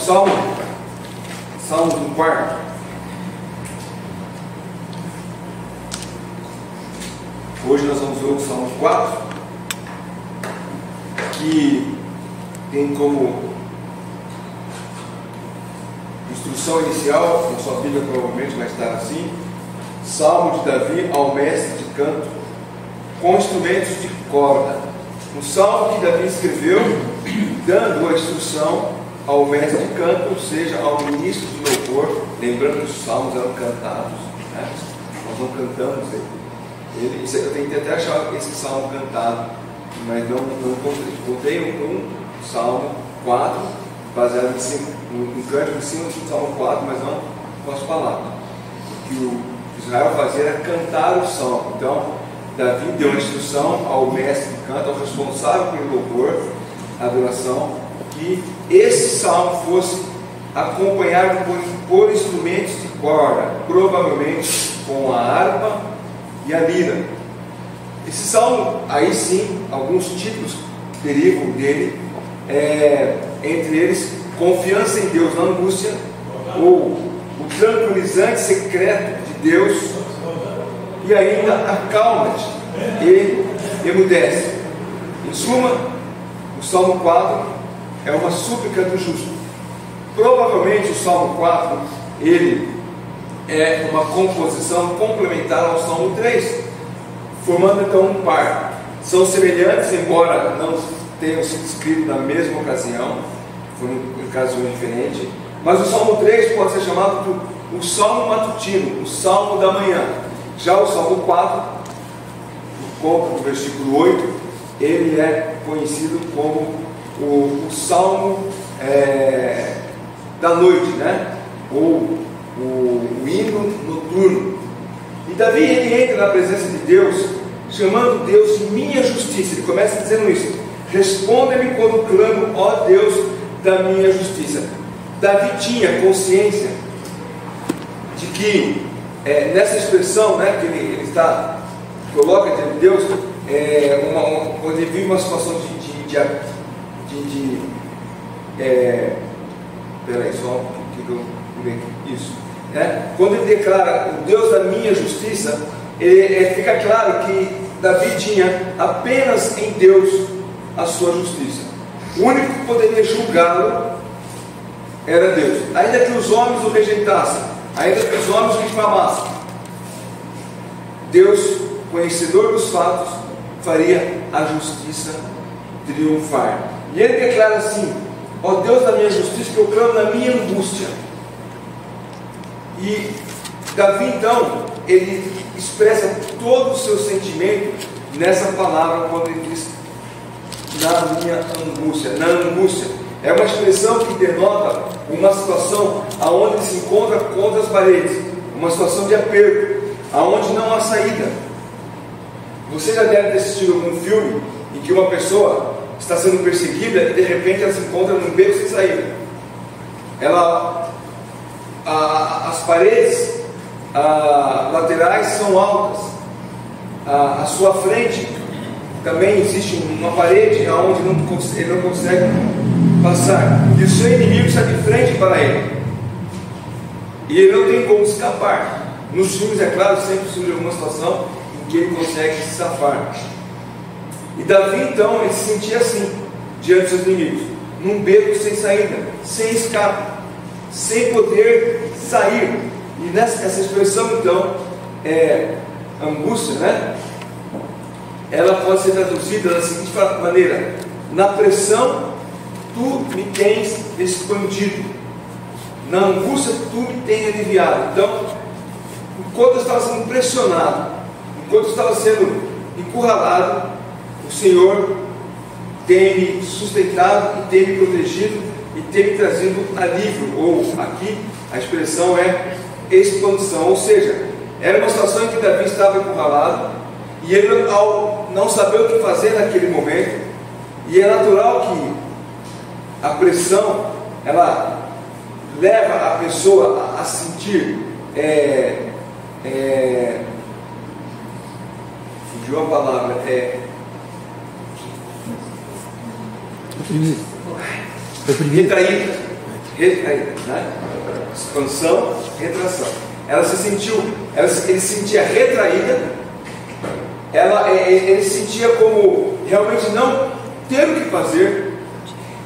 Salmo do quarto. Hoje nós vamos ver o Salmo 4, que tem como instrução inicial, na sua Bíblia provavelmente vai estar assim: Salmo de Davi ao mestre de canto, com instrumentos de corda. Um salmo que Davi escreveu, dando a instrução ao mestre de canto, ou seja, ao ministro de louvor. Lembrando que os salmos eram cantados, né? Nós não cantamos ele. Eu tentei até achar esse salmo cantado, mas não encontrei um salmo 4, baseado em cântico em cima do salmo 4, mas não com as palavras. O que o Israel fazia era cantar o salmo. Então Davi deu a instrução ao mestre de canto, ao responsável pelo louvor, a adoração, que esse salmo fosse acompanhado por instrumentos de corda, provavelmente com a harpa e a lira. Esse salmo, aí sim, alguns títulos que derivam dele, entre eles, confiança em Deus na angústia, ou o tranquilizante secreto de Deus, e ainda acalma-te e emudece. Em suma, o Salmo 4 é uma súplica do justo. Provavelmente o Salmo 4 ele é uma composição complementar ao Salmo 3, formando então um par. São semelhantes, embora não tenham sido escritos na mesma ocasião, foram em ocasiões diferentes, mas o Salmo 3 pode ser chamado de o Salmo matutino, o Salmo da manhã. Já o Salmo 4, por conta do versículo 8, ele é conhecido como o Salmo da noite, né? Ou o hino noturno. E Davi, ele entra na presença de Deus, chamando Deus de minha justiça. Ele começa dizendo isso: responda-me quando clamo, ó Deus da minha justiça. Davi tinha consciência de que nessa expressão, né, que ele coloca diante de Deus, quando ele vive uma situação peraí, só o que eu vi aqui, isso, né? Quando ele declara o Deus da minha justiça, fica claro que Davi tinha apenas em Deus a sua justiça. O único que poderia julgá-lo era Deus, ainda que os homens o rejeitassem, ainda que os homens o difamassem. Deus, conhecedor dos fatos, faria a justiça triunfar. E ele declara assim: ó Deus da minha justiça, que eu clamo na minha angústia. E Davi então, ele expressa todo o seu sentimento nessa palavra, quando ele diz na minha angústia. Na angústia é uma expressão que denota uma situação aonde ele se encontra contra as paredes, uma situação de aperto, aonde não há saída. Você já deve ter assistido algum filme em que uma pessoa está sendo perseguida e de repente ela se encontra num beco sem saída. As paredes laterais são altas, à sua frente também existe uma parede onde ele não consegue passar, e o seu inimigo está de frente para ele, e ele não tem como escapar. Nos filmes, é claro, sempre surge alguma situação em que ele consegue se safar. E Davi então, ele se sentia assim diante dos seus inimigos, num beco sem saída, sem escape, sem poder sair. E essa expressão então angústia, né? Ela pode ser traduzida da seguinte maneira: na pressão tu me tens expandido, na angústia tu me tens aliviado. Então, enquanto eu estava sendo pressionado, enquanto eu estava sendo encurralado, o Senhor tem me sustentado e tem me protegido e tem me trazido alívio. Ou aqui a expressão é expansão, ou seja, era uma situação em que Davi estava encurralado, e ele, ao não saber o que fazer naquele momento, e é natural que a pressão ela leva a pessoa a sentir fugiu a palavra, retraída, retraída, né? Expansão, retração. Ele se sentia retraída, ele se sentia como realmente não ter o que fazer,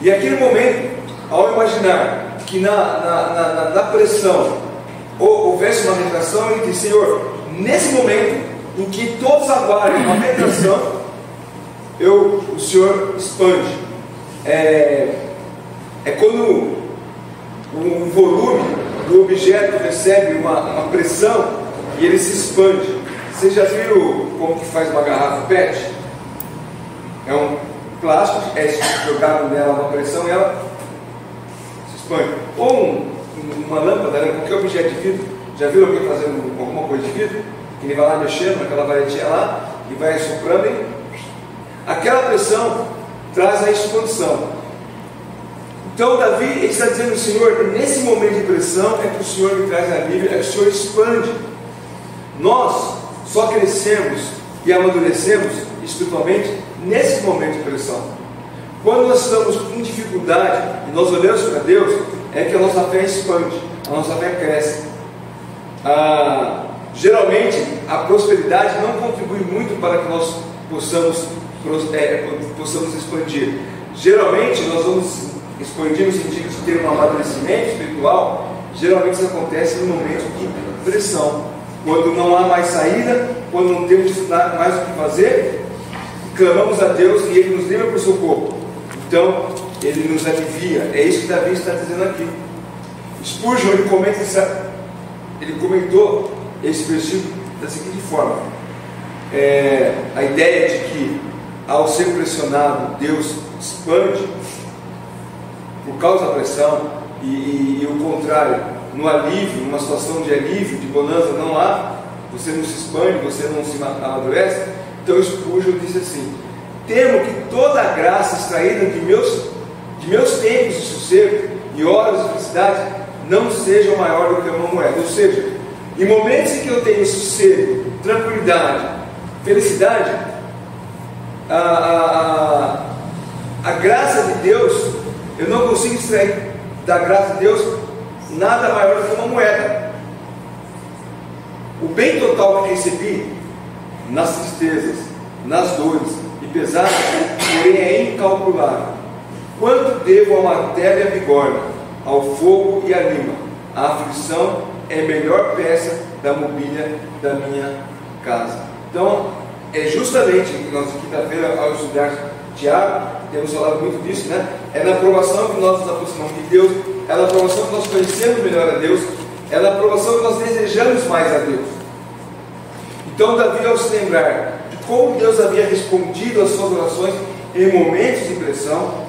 e aquele momento, ao imaginar que na pressão houvesse uma retração, ele disse: Senhor, nesse momento em que todos aguardam uma retração, o Senhor expande. É quando um volume do objeto recebe uma pressão e ele se expande. Vocês já viram como que faz uma garrafa PET? É um plástico, jogado nela uma pressão e ela se expande. Ou uma lâmpada, né? Qualquer objeto de vidro. Já viram alguém fazendo alguma coisa de vidro? Que ele vai lá mexendo naquela varetinha lá e vai soprando e aquela pressão traz a expansão. Então Davi, ele está dizendo: Senhor, nesse momento de pressão é que o Senhor me traz alívio, é que o Senhor expande. Nós só crescemos e amadurecemos espiritualmente nesse momento de pressão. Quando nós estamos em dificuldade e nós olhamos para Deus, é que a nossa fé expande, a nossa fé cresce. Geralmente a prosperidade não contribui muito para que nós possamos expandir. Geralmente nós vamos expandir no sentido de ter um amadurecimento espiritual. Geralmente isso acontece no momento de pressão, quando não há mais saída, quando não temos mais o que fazer, clamamos a Deus e Ele nos livra para o socorro. Então Ele nos alivia. É isso que Davi está dizendo aqui. Spurgeon, ele comentou esse versículo da seguinte forma: a ideia de que ao ser pressionado Deus expande por causa da pressão, e o contrário, no alívio, numa situação de alívio, de bonança, não há, você não se expande, você não se amadurece. Então Spurgeon disse assim: temo que toda a graça extraída de meus tempos de sossego e horas de felicidade não seja maior do que uma moeda. Ou seja, em momentos em que eu tenho sossego, tranquilidade, felicidade, a graça de Deus, eu não consigo extrair da graça de Deus nada maior do que uma moeda. O bem total que recebi nas tristezas, nas dores e pesares, porém é incalculável. Quanto devo à matéria e à bigorna, ao fogo e à lima? A aflição é a melhor peça da mobília da minha casa. Então, é justamente que nós, quinta-feira, ao estudar Tiago, temos falado muito disso, né? É na provação que nós nos aproximamos de Deus, é na provação que nós conhecemos melhor a Deus, é na provação que nós desejamos mais a Deus. Então Davi, ao se lembrar de como Deus havia respondido às suas orações em momentos de pressão,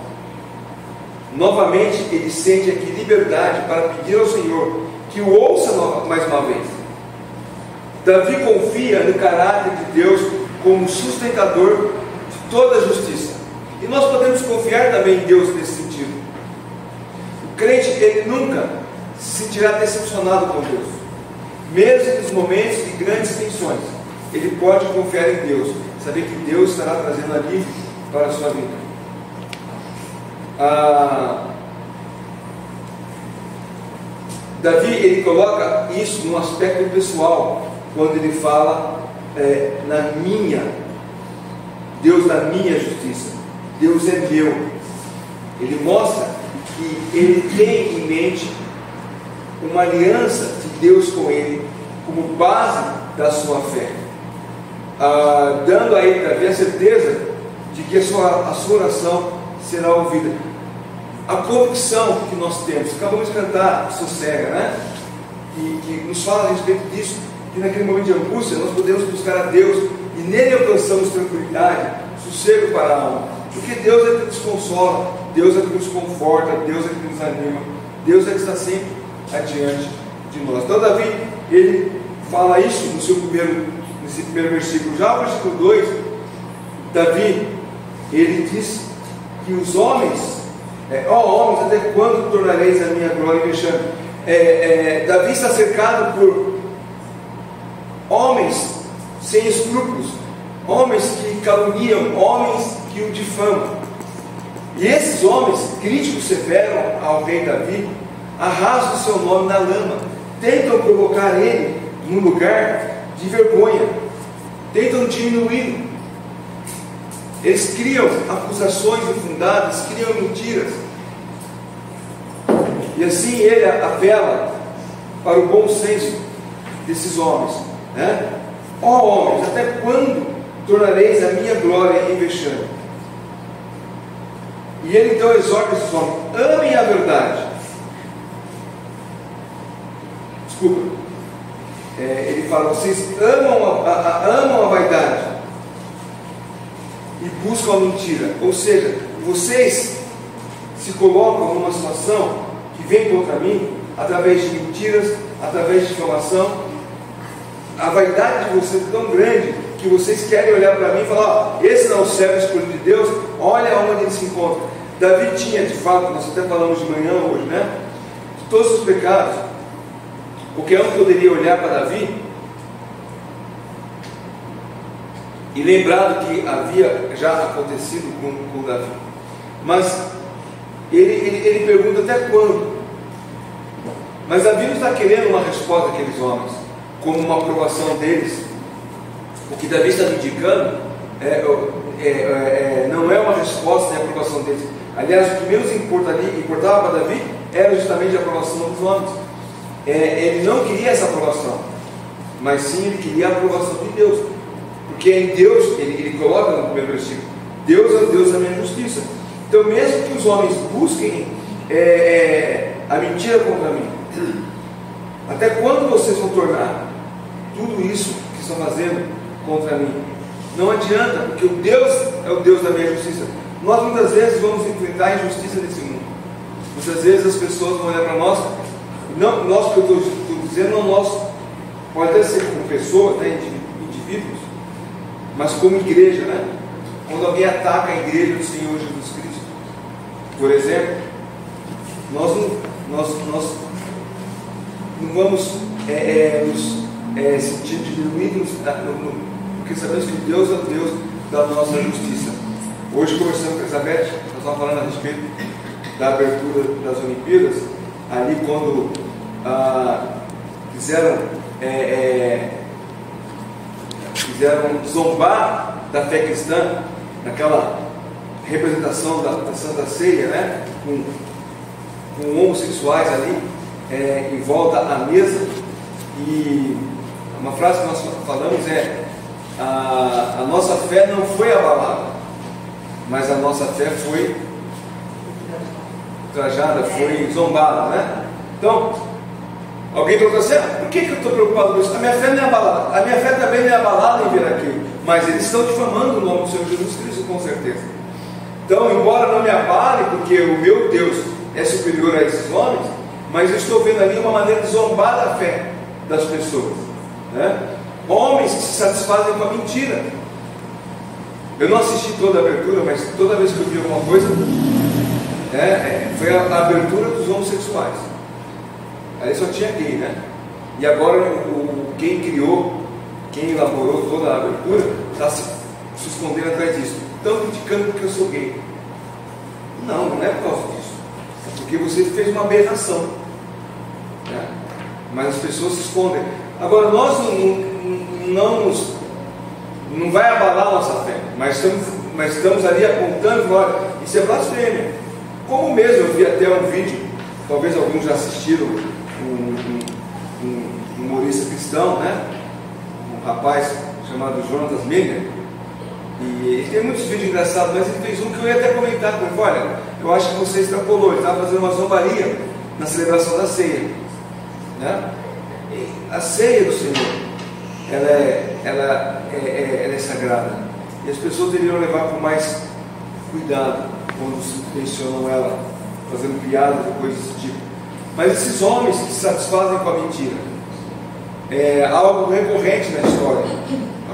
novamente ele sente aqui liberdade para pedir ao Senhor que o ouça mais uma vez. Davi confia no caráter de Deus como sustentador de toda a justiça. E nós podemos confiar também em Deus nesse sentido. O crente, ele nunca se sentirá decepcionado com Deus. Mesmo nos momentos de grandes tensões, ele pode confiar em Deus, saber que Deus estará trazendo alívio para a sua vida. Davi, ele coloca isso no aspecto pessoal, quando ele fala Deus da minha justiça, Deus é meu. Ele mostra que ele tem em mente uma aliança de Deus com ele como base da sua fé, dando a ele Davi a certeza de que a sua oração será ouvida. A convicção que nós temos, acabamos de cantar Sossega, né? Que nos fala a respeito disso, que naquele momento de angústia nós podemos buscar a Deus e nele alcançamos tranquilidade, sossego para a alma, porque Deus é que nos consola, Deus é que nos conforta, Deus é que nos anima, Deus é que está sempre adiante de nós. Então Davi, ele fala isso nesse primeiro versículo. Já no versículo 2, Davi, ele diz que os homens, homens, até quando tornareis a minha glória vexame? Davi está cercado por homens sem escrúpulos, homens que caluniam, homens que o difamam. E esses homens, críticos severos ao rei Davi, arrastam o seu nome na lama, tentam colocar ele num lugar de vergonha, tentam diminuí-lo. Eles criam acusações infundadas, criam mentiras. E assim ele apela para o bom senso desses homens, né? Ó homens, até quando tornareis a minha glória em vexame? E ele então exorta esses homens: amem a verdade. Desculpa, ele fala: vocês amam a vaidade e buscam a mentira. Ou seja, vocês se colocam numa situação que vem contra mim através de mentiras, através de difamação. A vaidade de vocês é tão grande que vocês querem olhar para mim e falar: ó, esse não é o servo escolhido de Deus, olha onde ele se encontra. Davi tinha, de fato, nós até falamos de manhã hoje, né? De todos os pecados, qualquer um poderia olhar para Davi e lembrar do que havia já acontecido com Davi. Mas ele pergunta: até quando? Mas Davi não está querendo uma resposta daqueles homens como uma aprovação deles. O que Davi está indicando não é uma resposta e aprovação deles. Aliás, o que menos importava para Davi era justamente a aprovação dos homens. Ele não queria essa aprovação, mas sim ele queria a aprovação de Deus, porque em Deus, ele coloca no primeiro versículo: Deus é o Deus da minha justiça. Então, mesmo que os homens busquem a mentira contra mim, até quando vocês vão tornar tudo isso que estão fazendo contra mim? Não adianta, porque o Deus é o Deus da minha justiça. Nós muitas vezes vamos enfrentar a injustiça nesse mundo. Muitas vezes as pessoas vão olhar para nós, não nós que eu estou dizendo, não nós, pode até ser como pessoas, né, indivíduos, mas como igreja, né? Quando alguém ataca a igreja do Senhor Jesus Cristo, por exemplo, nós não vamos nos sentir diminuídos, porque sabemos que Deus é o Deus da nossa justiça. Hoje, conversando com a Elizabeth, nós estávamos falando a respeito da abertura das Olimpíadas, ali quando quiseram zombar da fé cristã, naquela representação da Santa Ceia, né? com homossexuais ali em volta à mesa. E uma frase que nós falamos a nossa fé não foi abalada, mas a nossa fé foi ultrajada, foi zombada, né? Então, alguém perguntou assim: por que eu estou preocupado com isso? A minha fé não é abalada. A minha fé também não é abalada em ver aquilo, mas eles estão difamando o nome do Senhor Jesus Cristo, com certeza. Então, embora não me abale, porque o meu Deus é superior a esses homens, mas eu estou vendo ali uma maneira de zombar da fé das pessoas, né? Homens que se satisfazem com a mentira. Eu não assisti toda a abertura, mas toda vez que eu vi alguma coisa, foi a abertura dos homossexuais. Aí só tinha gay, né? E agora quem criou, quem elaborou toda a abertura, está se escondendo atrás disso. Estão criticando porque eu sou gay. Não é por causa disso. É porque você fez uma aberração, né? Mas as pessoas se escondem. Agora, nós não vai abalar a nossa fé, mas estamos ali apontando: olha, isso é blasfêmia. Como mesmo eu vi até um vídeo, talvez alguns já assistiram, um humorista cristão, né? Um rapaz chamado Jonatas Miller, e ele tem muitos vídeos engraçados, mas ele fez um que eu ia até comentar com ele: olha, eu acho que você extrapolou, ele estava fazendo uma zombaria na celebração da ceia, né? E a ceia do Senhor, ela é sagrada, e as pessoas deveriam levar com mais cuidado quando se mencionam ela, fazendo piadas ou coisas desse tipo. Mas esses homens que se satisfazem com a mentira é algo recorrente na história.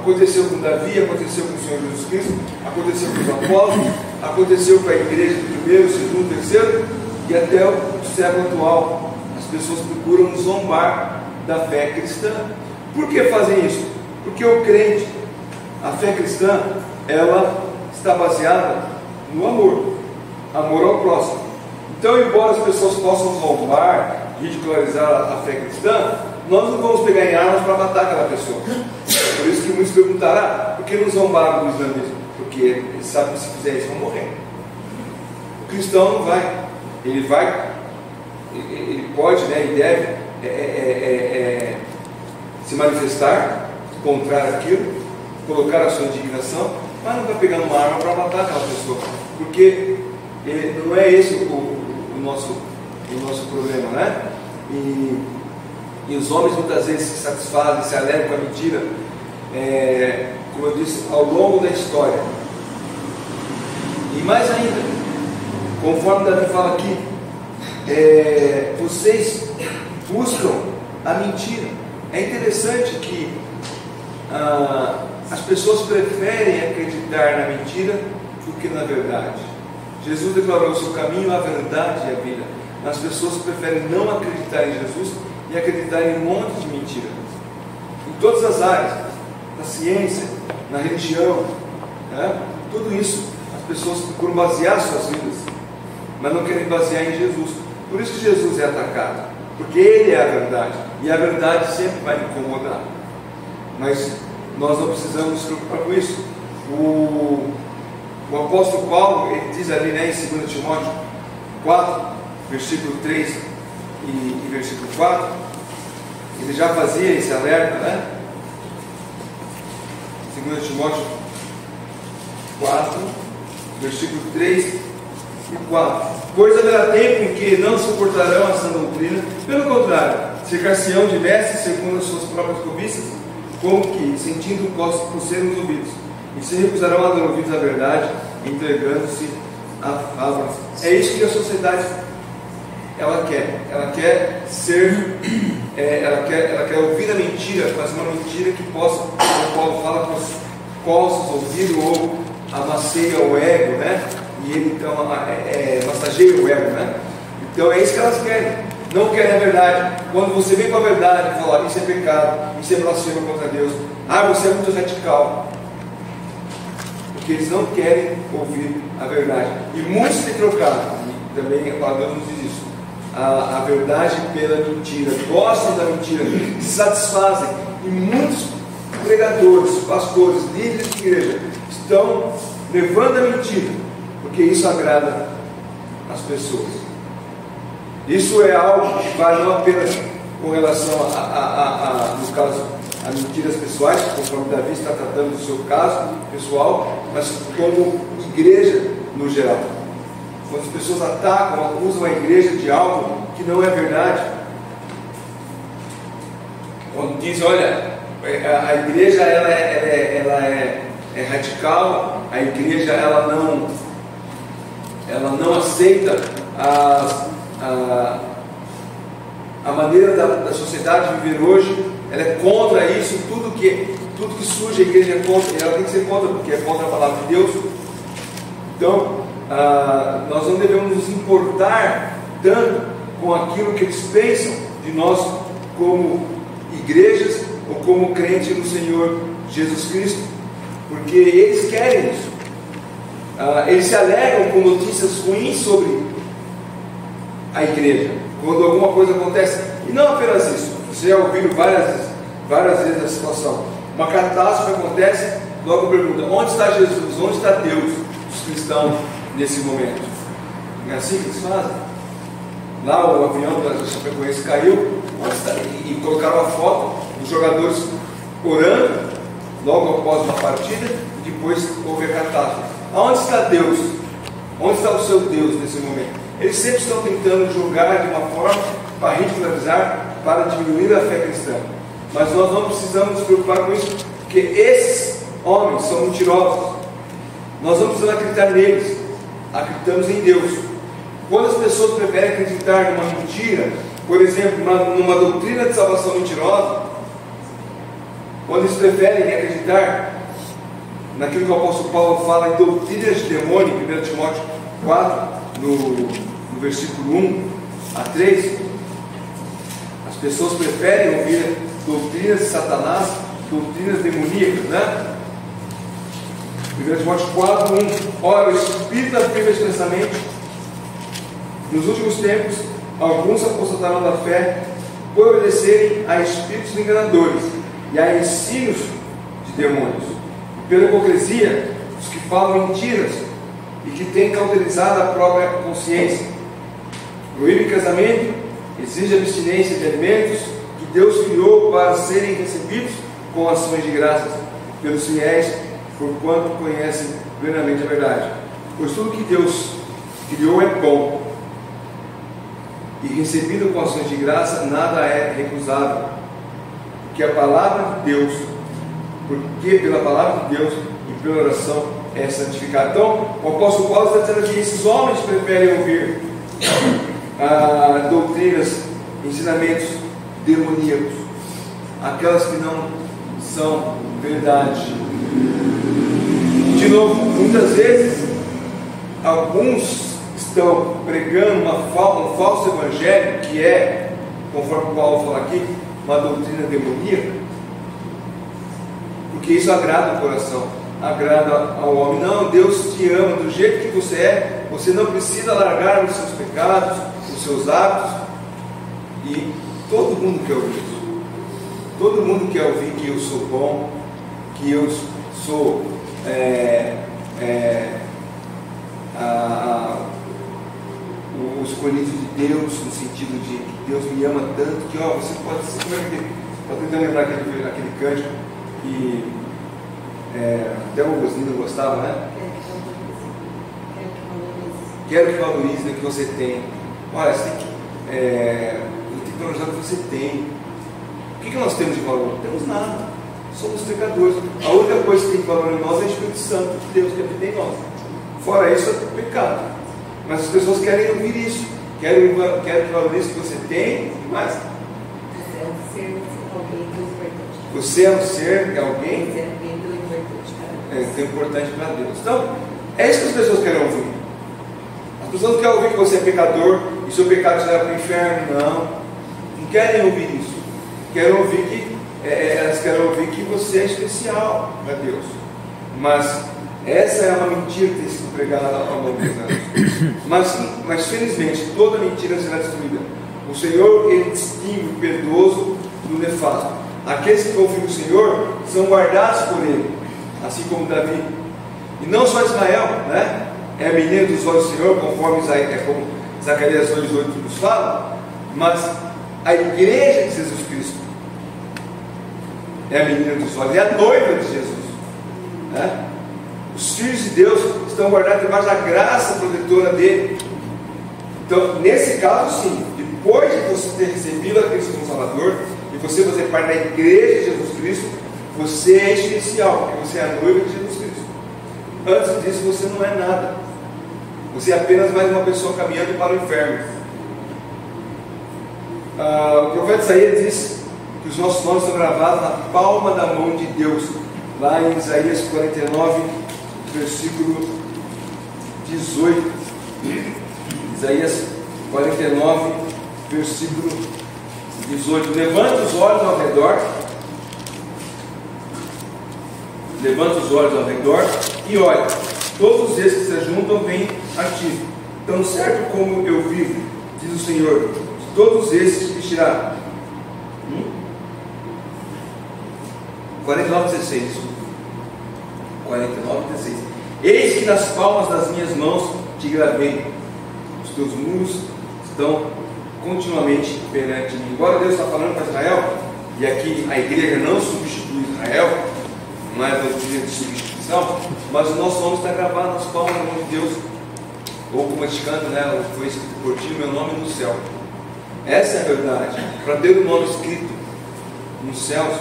Aconteceu com Davi, aconteceu com o Senhor Jesus Cristo, aconteceu com os apóstolos, aconteceu com a igreja do primeiro, segundo, terceiro e até o século atual. As pessoas procuram zombar da fé cristã. Por que fazem isso? Porque o crente, a fé cristã, ela está baseada no amor ao próximo. Então, embora as pessoas possam zombar ridicularizar a fé cristã, nós não vamos pegar em armas para matar aquela pessoa. Por isso que muitos perguntaram, por que não zombaram do islamismo? Porque eles sabem que se fizer isso vão morrer. O cristão não vai. Ele pode, né, e deve se manifestar contrário àquilo, colocar a sua indignação, mas não vai pegar uma arma para matar aquela pessoa, porque não é esse o nosso problema, né? E os homens muitas vezes se satisfazem, se alegram com a mentira, como eu disse, ao longo da história. E mais ainda, conforme Davi fala aqui, vocês buscam a mentira. É interessante que as pessoas preferem acreditar na mentira do que na verdade. Jesus declarou: o seu caminho, a verdade e a vida. As pessoas preferem não acreditar em Jesus e acreditar em um monte de mentira. Em todas as áreas, na ciência, na religião, né? Tudo isso, as pessoas procuram basear suas vidas, mas não querem basear em Jesus. Por isso que Jesus é atacado, porque Ele é a verdade, e a verdade sempre vai incomodar. Mas nós não precisamos nos preocupar com isso. O apóstolo Paulo, ele diz ali, né, em 2 Timóteo 4, versículo 3 e versículo 4, ele já fazia esse alerta, né? 2 Timóteo 4, versículo 3 e 4. Pois haverá tempo em que não suportarão a sã doutrina, pelo contrário, cercar-se-ão de mestres segundo as suas próprias cobiças, como que, sentindo coceira nos ouvidos, e se recusarão a dar ouvidos à verdade, entregando-se a fábulas. É isso que a sociedade ela quer ser, ela quer ouvir a mentira, mas uma mentira que possa, como Paulo fala, possa ouvir ou amasseia o ego, né? E ele então massageia o ego, né? Então é isso que elas querem. Não querem a verdade. Quando você vem com a verdade e fala: isso é pecado, isso é blasfêmia contra Deus, você é muito radical. Porque eles não querem ouvir a verdade. E muitos têm trocado, e também a palavra nos diz isso, a verdade pela mentira, gostam da mentira, se satisfazem. E muitos pregadores, pastores, líderes de igreja estão levando a mentira, porque isso agrada as pessoas. Isso é algo que vale não apenas com relação no caso, a mentiras pessoais, conforme Davi está tratando do seu caso pessoal, mas como igreja no geral. Quando as pessoas atacam, acusam a igreja de algo que não é verdade, quando dizem: olha, a igreja ela é radical, a igreja ela não aceita a maneira da sociedade viver hoje, ela é contra isso, tudo que surge a igreja é contra, ela tem que ser contra, porque é contra a palavra de Deus. Então, nós não devemos nos importar tanto com aquilo que eles pensam de nós como igrejas ou como crentes no Senhor Jesus Cristo, porque eles querem isso. Eles se alegram com notícias ruins sobre a igreja, quando alguma coisa acontece. E não apenas isso, você já ouviu várias vezes a situação: uma catástrofe acontece, logo pergunta: onde está Jesus? Onde está Deus? Os cristãos nesse momento. Não é assim que eles fazem? Lá o avião da Chapecoense caiu e colocaram a foto dos jogadores orando logo após uma partida, e depois houve a catástrofe. Aonde está Deus? Onde está o seu Deus nesse momento? Eles sempre estão tentando julgar de uma forma para ridicularizar, para diminuir a fé cristã. Mas nós não precisamos nos preocupar com isso, porque esses homens são mentirosos. Nós não precisamos acreditar neles, acreditamos em Deus. Quando as pessoas preferem acreditar numa mentira, por exemplo, numa doutrina de salvação mentirosa, quando eles preferem acreditar naquilo que o apóstolo Paulo fala em doutrinas de demônio, em 1 Timóteo 4, no versículo 1 a 3, as pessoas preferem ouvir doutrinas de Satanás, doutrinas demoníacas, né? 1 Timóteo 4, 1. Ora, o Espírito afirma expressamente: nos últimos tempos alguns apostatarão da fé por obedecerem a espíritos enganadores e a ensinos de demônios, e pela hipocrisia, os que falam mentiras e que têm cauterizado a própria consciência. Proíbe casamento, exige abstinência de alimentos que Deus criou para serem recebidos com ações de graças pelos fiéis, porquanto conhecem plenamente a verdade. Pois tudo que Deus criou é bom, e recebido com ações de graça, nada é recusável, porque a palavra de Deus, porque pela palavra de Deus e pela oração é santificado. Então, o apóstolo Paulo está dizendo que esses homens preferem ouvir doutrinas, ensinamentos demoníacos, aquelas que não são verdade. De novo, muitas vezes, alguns estão pregando um falso evangelho, que é, conforme Paulo fala aqui, uma doutrina demoníaca, porque isso agrada o coração, agrada ao homem. Não, Deus te ama do jeito que você é, você não precisa largar os seus pecados, os seus hábitos, e todo mundo quer ouvir isso. Todo mundo quer ouvir que eu sou bom, que eu sou o escolhido de Deus, no sentido de que Deus me ama tanto que você pode ser. Como é que estou tentando lembrar aquele cântico que até o Osnino gostava, né? Quero que valorize o que você tem. Olha, você tem que valorizar o que você tem. O que nós temos de valor? Não temos nada. Somos pecadores. A única coisa que tem valor em nós é o Espírito Santo de Deus que habita em nós. Fora isso, é pecado. Mas as pessoas querem ouvir isso. Querem que valorize o que você tem e mais. Você é um ser de alguém que é importante para Deus. Então, é isso que as pessoas querem ouvir. As pessoas não querem ouvir que você é pecador e seu pecado te leva para o inferno. Não querem ouvir isso. Querem ouvir que elas querem ouvir que você é especial para Deus. Mas essa é uma mentira que tem sido pregada há muitos anos. Mas felizmente toda mentira será destruída. O Senhor, ele distingue o perdoso do nefasto. Aqueles que confiam no Senhor são guardados por Ele, assim como Davi. E não só Israel, né? É a menina dos olhos do Senhor, como Zacarias 2,8 nos fala, mas a igreja de Jesus Cristo é a menina dos olhos, é a noiva de Jesus, né? Os filhos de Deus estão guardados debaixo da graça protetora dele. Então, nesse caso, sim, depois de você ter recebido a Cristo como Salvador e você fazer parte da igreja de Jesus Cristo, você é especial, porque você é a noiva de Jesus Cristo. Antes disso, você não é nada. Você é apenas mais uma pessoa caminhando para o inferno. O profeta Isaías diz que os nossos nomes são gravados na palma da mão de Deus, lá em Isaías 49, versículo 18. Isaías 49, versículo 18. Levanta os olhos ao redor. Levanta os olhos ao redor e olha. Todos esses que se ajuntam vêm a ti. Tão certo como eu vivo, diz o Senhor, de todos esses vestirá. 49:16. 49:16. Eis que nas palmas das minhas mãos te gravei. Os teus muros estão continuamente perante mim. Embora Deus está falando para Israel, e aqui a igreja não substitui Israel, não é doutrina de substituição, mas o nosso nome está gravado nas palmas da mão de Deus, ou como a gente canta, né? Foi escrito por ti, meu nome no céu. Essa é a verdade. Para ter o nome escrito nos céus,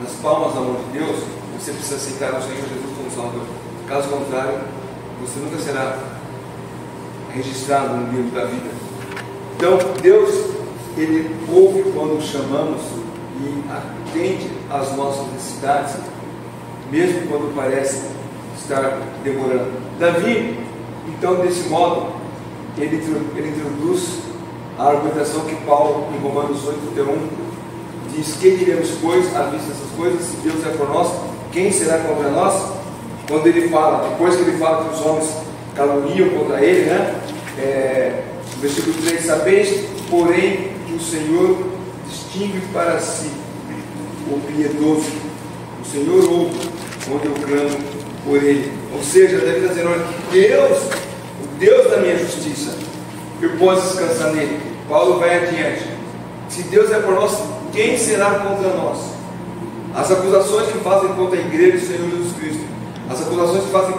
nas palmas da mão de Deus, você precisa aceitar o Senhor Jesus como Salvador. Caso contrário, você nunca será registrado no livro da vida. Então, Deus, Ele ouve quando o chamamos e atende às nossas necessidades, mesmo quando parece estar demorando. Davi, então, desse modo, ele introduz a argumentação que Paulo, em Romanos 8:31, diz: que diremos, pois, à vista dessas coisas? Se Deus é por nós, quem será contra nós? Quando ele fala, depois que ele fala que os homens caluniam contra ele, né? Versículo 3: sabeis, porém, que o Senhor distingue para si o piedoso. O Senhor ouve quando eu clamo por ele. Ou seja, Davi está dizendo: olha, Deus, o Deus da minha justiça, eu posso descansar nele. Paulo vai adiante: se Deus é por nós, quem será contra nós? As acusações que fazem contra a igreja do Senhor Jesus Cristo, as acusações que fazem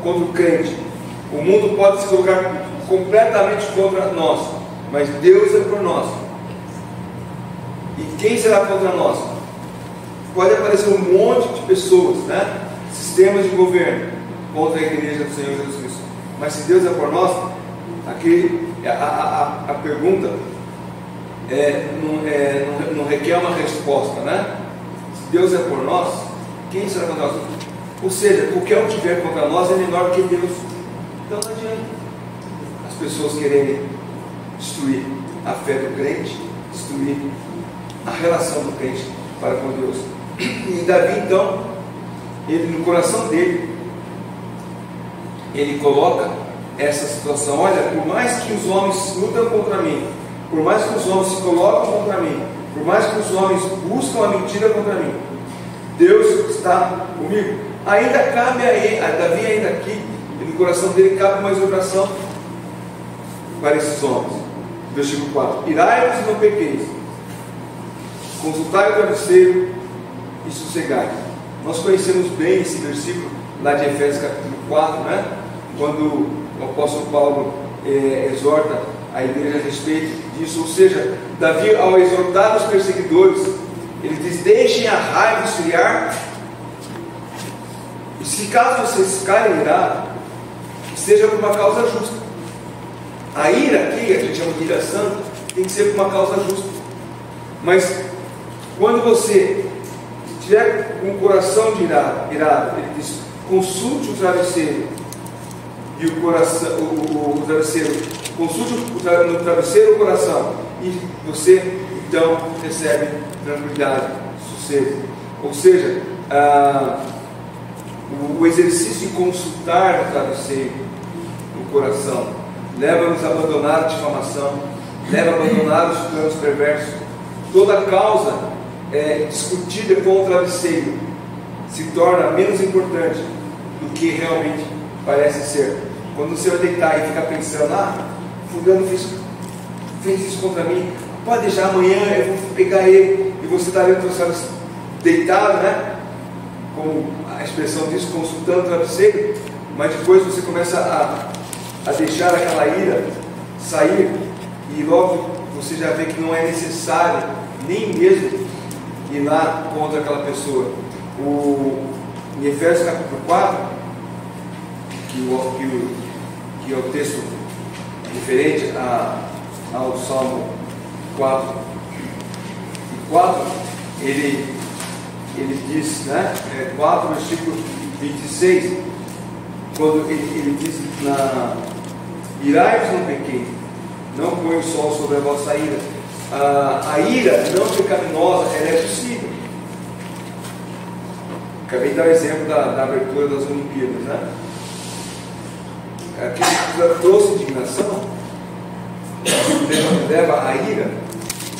contra o crente, o mundo pode se colocar completamente contra nós, mas Deus é por nós. E quem será contra nós? Pode aparecer um monte de pessoas, né? Sistemas de governo contra a igreja do Senhor Jesus Cristo. Mas se Deus é por nós, aqui a pergunta não requer uma resposta, né? Se Deus é por nós, quem será contra nós? Ou seja, qualquer um que vier contra nós é menor que Deus. Então não adianta as pessoas quererem destruir a fé do crente, destruir a relação do crente para com Deus. E Davi, então, ele, no coração dele, ele coloca essa situação: olha, por mais que os homens lutam contra mim, por mais que os homens se colocam contra mim, por mais que os homens buscam a mentira contra mim, Deus está comigo. Ainda cabe a Davi, ainda aqui, no coração dele cabe uma exortação para esses homens. Versículo 4: irai-vos e não pequeis, consultai o travesseiro e sossegai. Nós conhecemos bem esse versículo lá de Efésios capítulo 4, né? Quando o apóstolo Paulo exorta a igreja a respeito disso. Ou seja, Davi, ao exortar os perseguidores, ele diz: deixem a raiva esfriar, e se caso vocês ficarem irados, seja por uma causa justa. A ira aqui, a gente chama de ira santa, tem que ser por uma causa justa. Mas quando você tiver com o coração irado, ele diz: consulte o travesseiro e o coração, o travesseiro, consulte no travesseiro o coração, e você então recebe tranquilidade, sossego. Ou seja, o exercício de consultar o travesseiro, o coração, leva-nos a abandonar a difamação, leva a abandonar os planos perversos. Toda causa discutida com o travesseiro se torna menos importante do que realmente parece ser. Quando você vai deitar e ficar pensando: fulano fez isso contra mim, pode deixar, amanhã eu vou pegar ele, e você está ali deitado, né? Como a expressão diz, consultando o travesseiro, mas depois você começa a deixar aquela ira sair, e logo você já vê que não é necessário nem mesmo ir lá contra aquela pessoa. Em Efésios capítulo 4, que é o texto referente ao Salmo 4, ele diz, né? 4, versículo 26, quando ele diz: irai-vos não pequeis, não põe o sol sobre a vossa ira. A ira não pecaminosa, ela é possível. Acabei de dar o exemplo da abertura das Olimpíadas, né? Aquilo que trouxe indignação leva à ira,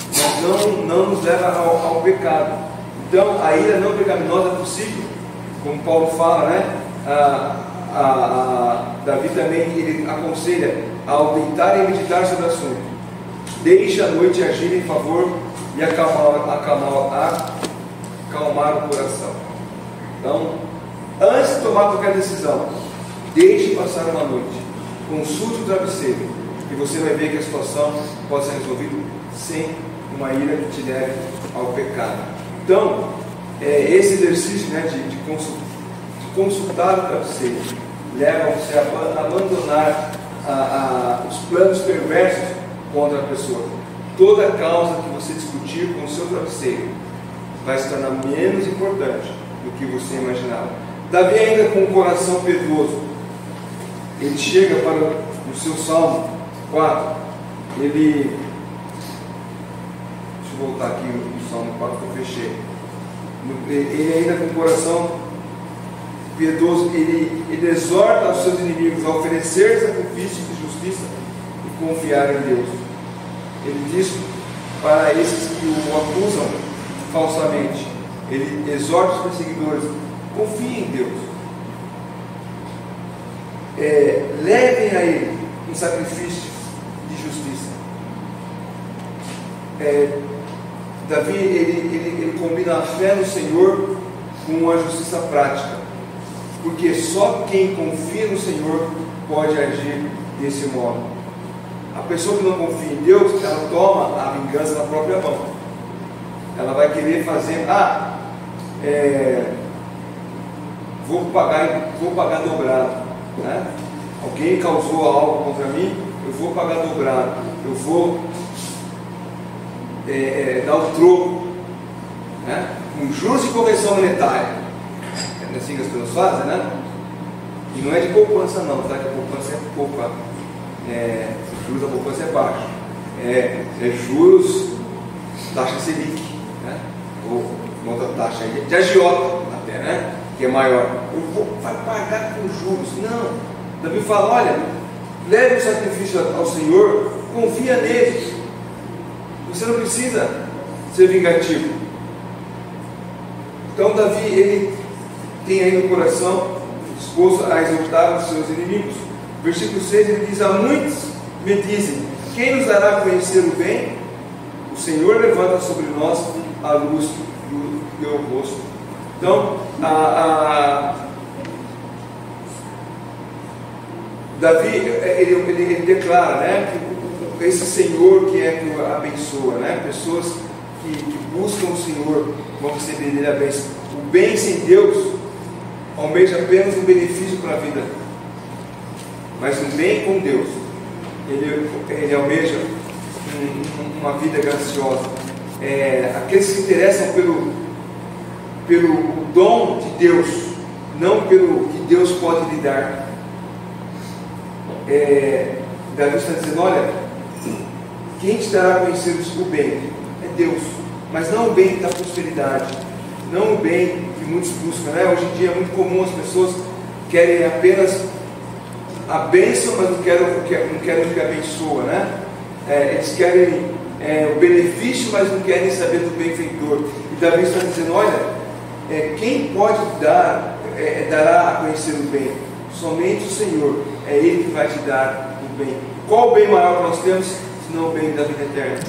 mas não nos leva ao pecado. Então, a ira não pecaminosa é possível, como Paulo fala, né? Davi também ele aconselha: ao deitar e meditar sobre o assunto, deixe a noite agir em favor e acalmar o coração. Então, antes de tomar qualquer decisão, deixe passar uma noite, consulte o travesseiro, e você vai ver que a situação pode ser resolvida sem uma ira que te leve ao pecado. Então, esse exercício, né, de consultar o travesseiro leva você a abandonar os planos perversos contra a pessoa. Toda causa que você discutir com o seu travesseiro vai se tornar menos importante do que você imaginava. Davi, ainda com o coração piedoso, ele chega para o seu Salmo 4. Deixa eu voltar aqui no Salmo 4 que eu fechei. Ele ainda com o coração piedoso, ele exorta os seus inimigos a oferecer sacrifícios de justiça e confiar em Deus. Ele diz para esses que o acusam falsamente, ele exorta os perseguidores: confiem em Deus, levem a Ele um sacrifício de justiça. Davi ele combina a fé no Senhor com a justiça prática, porque só quem confia no Senhor pode agir desse modo. A pessoa que não confia em Deus, ela toma a vingança na própria mão. Ela vai querer fazer: vou pagar dobrado, né? Alguém causou algo contra mim, eu vou pagar dobrado, eu vou dar o troco, né? Com juros e correção monetária. É assim que as pessoas fazem, né? E não é de poupança não, tá? Que a poupança é poupa, os juros da poupança é baixo, juros, taxa Selic, né? Ou uma outra taxa de agiota até, né? Que é maior. Vai pagar com juros. Não. Davi fala: olha, leve o sacrifício ao Senhor, confia nele. Você não precisa ser vingativo. Então Davi, ele tem aí no coração disposto a exortar os seus inimigos. Versículo 6, ele diz: há muitos me dizem, quem nos dará conhecer o bem? O Senhor levanta sobre nós a luz do teu rosto. Então, Davi, ele declara, né, que esse Senhor que abençoa, né, pessoas que buscam o Senhor vão receber dele a bênção. O bem sem Deus almeja apenas um benefício para a vida, mas o bem com Deus, ele almeja uma vida graciosa. Aqueles que se interessam pelo dom de Deus, não pelo que Deus pode lhe dar. Davi está dizendo: olha, quem te dará a conhecer o bem? É Deus, mas não o bem da prosperidade, não o bem que muitos buscam, né? Hoje em dia é muito comum as pessoas querem apenas a bênção, mas não querem o que abençoa, né? Eles querem o benefício, mas não querem saber do benfeitor. E Davi está dizendo: olha, quem pode dará a conhecer o bem? Somente o Senhor. É Ele que vai te dar o bem. Qual o bem maior que nós temos, senão o bem da vida eterna?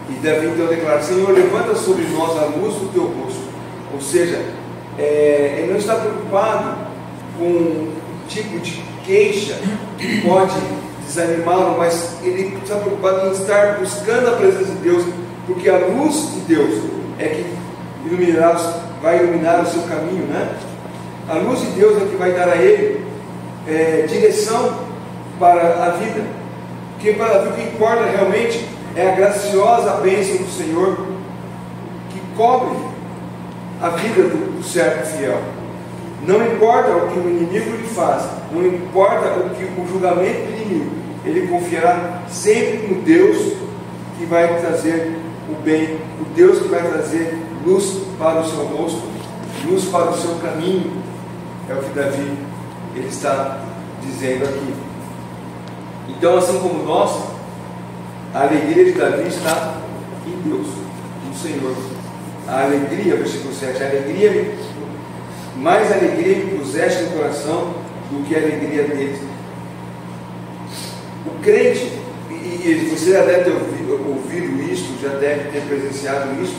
E Davi então declara: Senhor, levanta sobre nós a luz do teu rosto. Ou seja, ele não está preocupado com um tipo de queixa que pode desanimá-lo, mas ele está preocupado em estar buscando a presença de Deus, porque a luz de Deus é que vai iluminar o seu caminho, né? A luz de Deus é que vai dar a ele direção para a vida, porque para Davi o que importa realmente é a graciosa bênção do Senhor que cobre a vida do servo fiel. Não importa o que o inimigo lhe faz, não importa o julgamento do inimigo, ele confiará sempre no Deus que vai trazer o bem, o Deus que vai trazer luz para o seu rosto, luz para o seu caminho. É o que Davi ele está dizendo aqui. Então, assim como nós, a alegria de Davi está em Deus, no Senhor. A alegria, versículo 7, mais alegria me puseste no coração do que a alegria deles. O crente, e você já deve ter ouvido isso, já deve ter presenciado isso,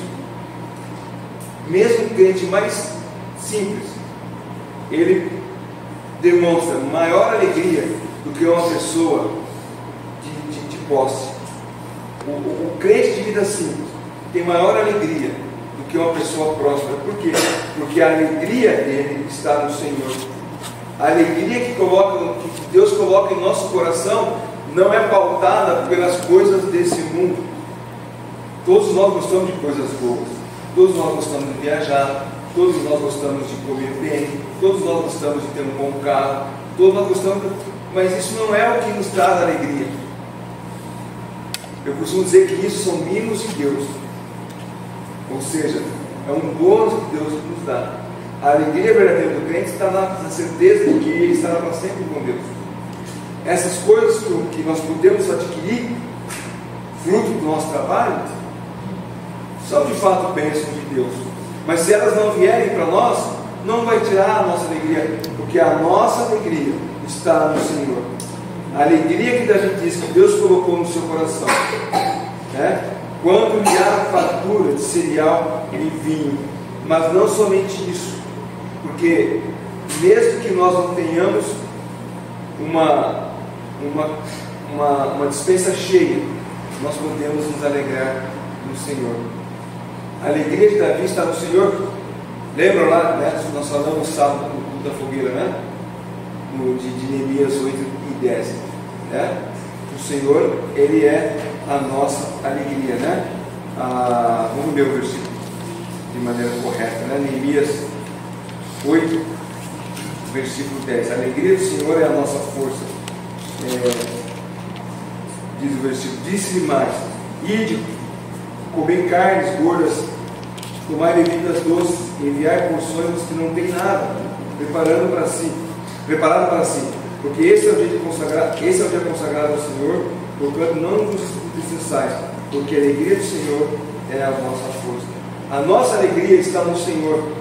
mesmo o crente mais simples, ele demonstra maior alegria do que uma pessoa de posse. O crente de vida simples tem maior alegria do que uma pessoa próspera. Por quê? Porque a alegria dele está no Senhor. A alegria que Deus coloca em nosso coração não é pautada pelas coisas desse mundo. Todos nós gostamos de coisas boas, todos nós gostamos de viajar, todos nós gostamos de comer bem, todos nós gostamos de ter um bom carro, todos nós gostamos, mas isso não é o que nos traz alegria. Eu costumo dizer que isso são mimos de Deus, ou seja, é um bônus que Deus nos dá. A alegria verdadeira do crente está na certeza de que ele estará para sempre com Deus. essas coisas que nós podemos adquirir, fruto do nosso trabalho, são de fato bênçãos de Deus. Mas se elas não vierem para nós, não vai tirar a nossa alegria, porque a nossa alegria está no Senhor. A alegria que Davi diz que Deus colocou no seu coração, né? Quando lhe há fartura de cereal e vinho. Mas não somente isso, porque mesmo que nós não tenhamos uma despensa cheia, nós podemos nos alegrar no Senhor. A alegria de Davi está no Senhor. Lembram lá, né? Nós falamos sábado no culto da fogueira, né? De Neemias 8 e 10, né? O Senhor, Ele é a nossa alegria, né? Vamos ler o versículo de maneira correta, né? Neemias 8, versículo 10. A alegria do Senhor é a nossa força. Diz o versículo: disse-lhe mais: ide, comer carnes gordas, tomar bebidas doces, enviar porções aos que não têm nada, preparado para si, porque esse é o dia consagrado ao Senhor, portanto não vos entristeçais, porque a alegria do Senhor é a nossa força. A nossa alegria está no Senhor.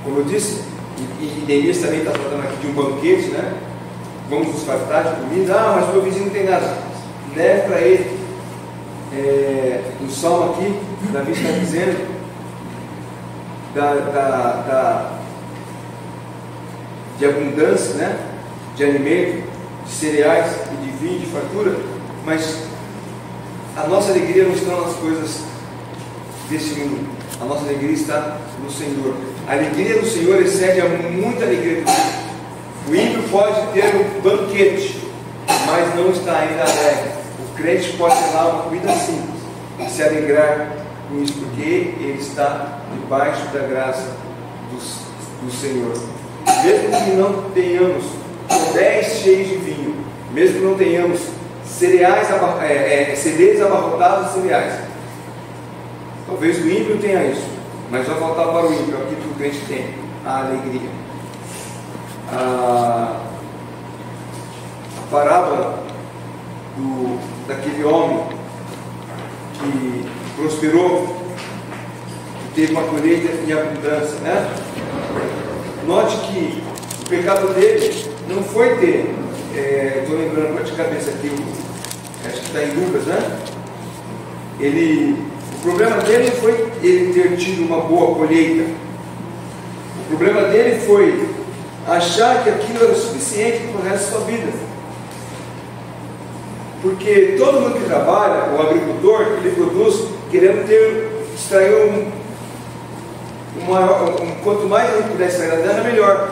Como eu disse, e Neemias também está falando aqui de um banquete, né? Vamos nos fartar de comida. Mas meu vizinho não tem nada. Leve para ele. No salmo aqui, Davi está dizendo de abundância, né? De alimento, de cereais e de vinho, de fartura. Mas a nossa alegria não está nas coisas deste mundo. A nossa alegria está no Senhor. A alegria do Senhor excede a muita alegria do mundo. O ímpio pode ter um banquete, mas não está ainda alegre. O crente pode ter lá uma comida simples e se alegrar com isso, porque ele está debaixo da graça do Senhor. Mesmo que não tenhamos 10 cheios de vinho, mesmo que não tenhamos celeiros abarrotados de cereais, talvez o ímpio tenha isso, mas vai faltar para o ímpio aquilo que o crente tem: a alegria. A parábola daquele homem que prosperou, que teve uma colheita em abundância, né? Note que o pecado dele não foi ter, estou lembrando agora de cabeça aqui, acho que está em Lucas, né? O problema dele não foi ele ter tido uma boa colheita. O problema dele foi achar que aquilo era suficiente para o resto da sua vida. Porque todo mundo que trabalha, o agricultor, ele produz querendo extrair quanto mais ele puder extrair da terra, melhor.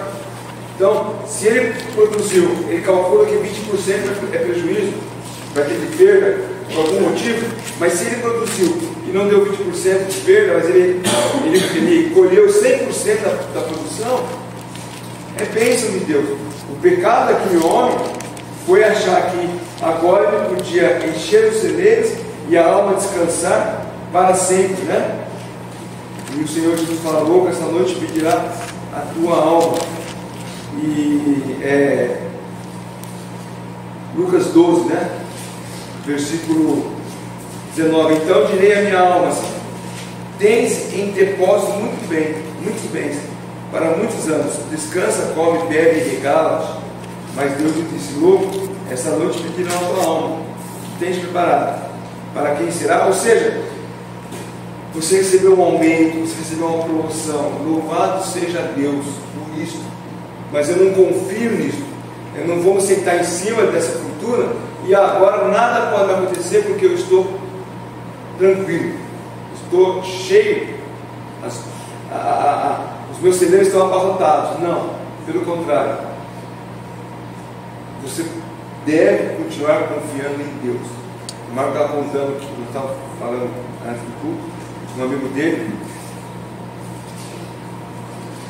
Então, se ele produziu, ele calcula que 20% é prejuízo, vai ter de perda por algum motivo, mas se ele produziu e não deu 20% de perda, mas ele colheu 100% da produção, é bênção de Deus. O pecado daquele homem foi achar que agora ele podia encher os celeiros e a alma descansar para sempre, né? E o Senhor Jesus falou: essa noite pedirá a tua alma. E Lucas 12, né? Versículo 19: então direi à minha alma: tens em depósito muitos bens para muitos anos, descansa, come, bebe e regala-te. Mas Deus lhe disse: louco, essa noite pedirão a tua alma, que tens preparado, para quem será? Ou seja, você recebeu um aumento, você recebeu uma promoção, louvado seja Deus por isso, mas eu não confio nisso, eu não vou me sentar em cima dessa cultura e agora nada pode acontecer porque eu estou tranquilo, estou cheio, os meus celeiros estão abarrotados. Não, pelo contrário, você deve continuar confiando em Deus. O Marco estava contando que eu estava falando antes do culto, um amigo dele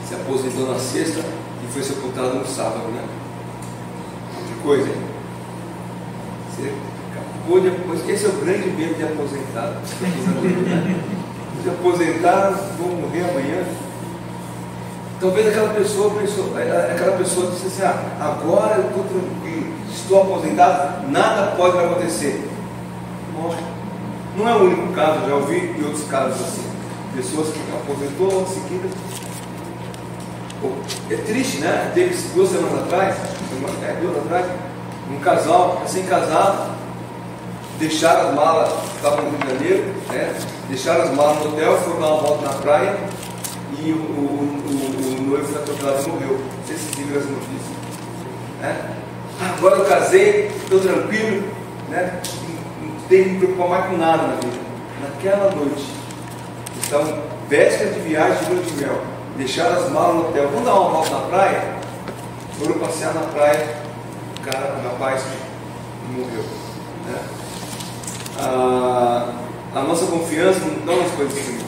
se aposentou na sexta e foi sepultado no sábado, né? Que coisa, hein? Você acabou de aposentar. Esse é o grande medo de aposentado. Se aposentaram, vão morrer amanhã. Talvez aquela pessoa disse assim: agora eu estou tranquilo, estou aposentado, nada pode me acontecer. Morre. Não é o único caso, já ouvi em outros casos assim. Pessoas que aposentou logo em seguida. É triste, né? Teve 2 semanas atrás, um casal recém-casado, deixaram as malas, estavam no Rio de Janeiro, né? Deixaram as malas no hotel, foram dar uma volta na praia e o noivo foi atropelado e morreu. Não sei se vocês viram essa notícia, né? Agora eu casei, estou tranquilo, né? Não tenho que me preocupar mais com nada na vida. Naquela noite, estavam véspera de viagem de lua de mel, deixaram as malas no hotel, vamos dar uma volta na praia? Foram passear na praia, o rapaz morreu, né? A nossa confiança não dá umas coisas assim.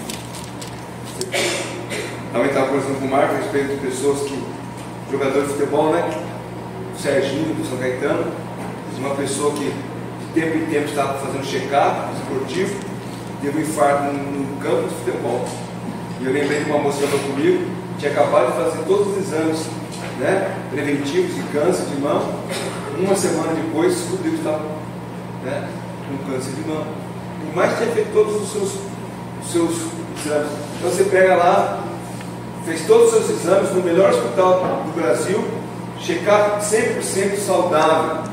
Também estava conversando com o Marco a respeito de pessoas que, jogadores de futebol, né? O Serginho do São Caetano, uma pessoa que de tempo em tempo estava fazendo check-up esportivo, teve um infarto no campo de futebol. E eu lembrei de uma moça que falou comigo, tinha acabado de fazer todos os exames, né, preventivos de câncer de mama. Uma semana depois descobriu que estava, né, com câncer de mama. Por mais que tenha feito todos os seus exames. Então você pega lá, fez todos os seus exames no melhor hospital do Brasil, check-up 100% saudável.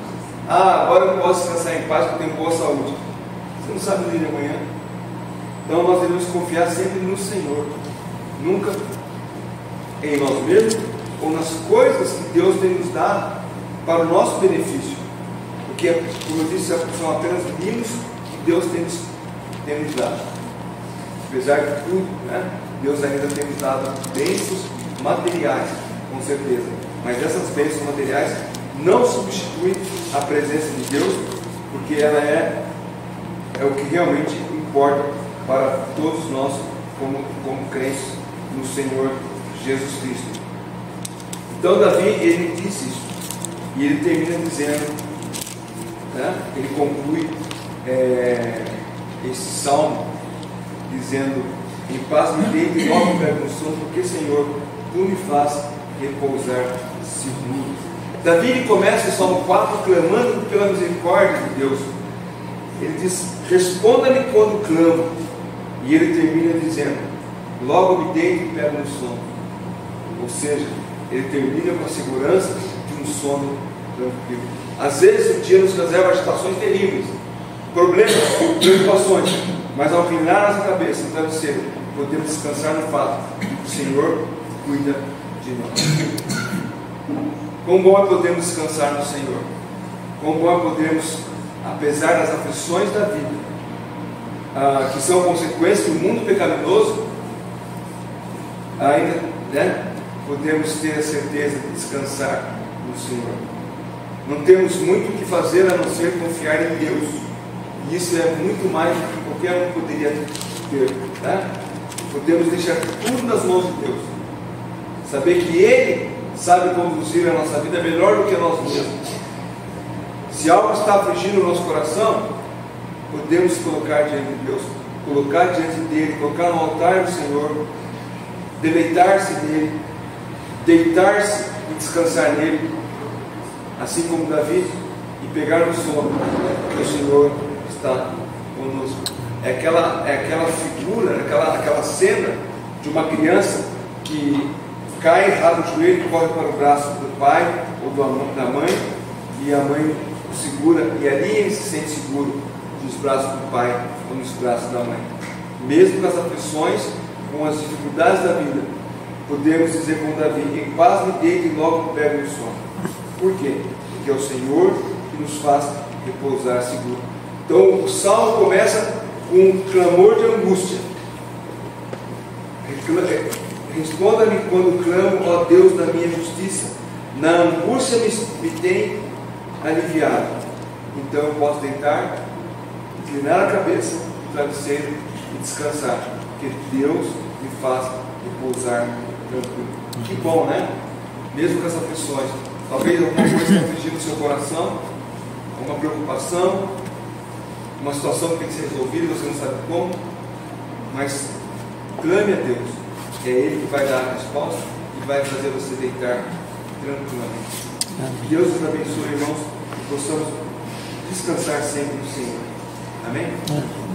Agora eu posso descansar em paz porque eu tenho boa saúde. Você não sabe o dia de amanhã. Então nós devemos confiar sempre no Senhor, nunca em nós mesmos ou nas coisas que Deus tem nos dado para o nosso benefício, porque, como eu disse, são apenas mimos que Deus tem nos dado. Apesar de tudo, né, Deus ainda tem nos dado bênçãos materiais, com certeza, mas essas bênçãos materiais não substituem a presença de Deus, porque ela é o que realmente importa para todos nós como crentes no Senhor Jesus Cristo. Então Davi, ele disse isso, e ele termina dizendo, né, ele conclui esse salmo dizendo: em paz me deito e logo pego no sono, porque Senhor, tu me faz repousar seguro. Davi, ele começa o salmo 4 clamando pela misericórdia de Deus. Ele diz: responda-me quando clamo. E ele termina dizendo: logo me deito e pego no sono. Ou seja, ele termina com a segurança de um sono tranquilo. Às vezes o dia nos reserva agitações terríveis, problemas, preocupações, mas ao inclinar nossa cabeça no travesseiro, podemos descansar no fato de que o Senhor cuida de nós. Quão bom é podermos descansar no Senhor. Quão bom é podermos, apesar das aflições da vida, que são consequências do mundo pecaminoso, ainda, né, podemos ter a certeza de descansar no Senhor. Não temos muito o que fazer a não ser confiar em Deus, e isso é muito mais do que qualquer um poderia ter, né? Podemos deixar tudo nas mãos de Deus, saber que Ele sabe conduzir a nossa vida melhor do que nós mesmos. Se algo está afligindo o nosso coração, podemos colocar diante de Deus, colocar diante dele, colocar no altar do Senhor, deleitar-se nele, deitar-se e descansar nele, assim como Davi, e pegar no sono, que o Senhor está conosco. É aquela figura, aquela cena de uma criança que cai, rala o joelho e corre para o braço do pai ou da mãe, e a mãe o segura, e ali ele se sente seguro nos braços do pai ou nos braços da mãe. Mesmo com as aflições, com as dificuldades da vida, podemos dizer com Davi: em paz me deito e logo pego no sono. Por quê? Porque é o Senhor que nos faz repousar seguro. Então o salmo começa com um clamor de angústia. Responda-me quando clamo, ó Deus da minha justiça. Na angústia me tem aliviado. Então eu posso deitar, inclinar a cabeça no travesseiro e descansar, porque Deus me faz repousar tranquilo. Que bom, né? Mesmo com essas aflições, talvez alguma coisa tenha afligido no seu coração, uma preocupação, uma situação que tem que ser resolvida e você não sabe como, mas clame a Deus, que é Ele que vai dar a resposta, e vai fazer você deitar tranquilamente. Que Deus nos abençoe, irmãos, e possamos descansar sempre no Senhor. Amém?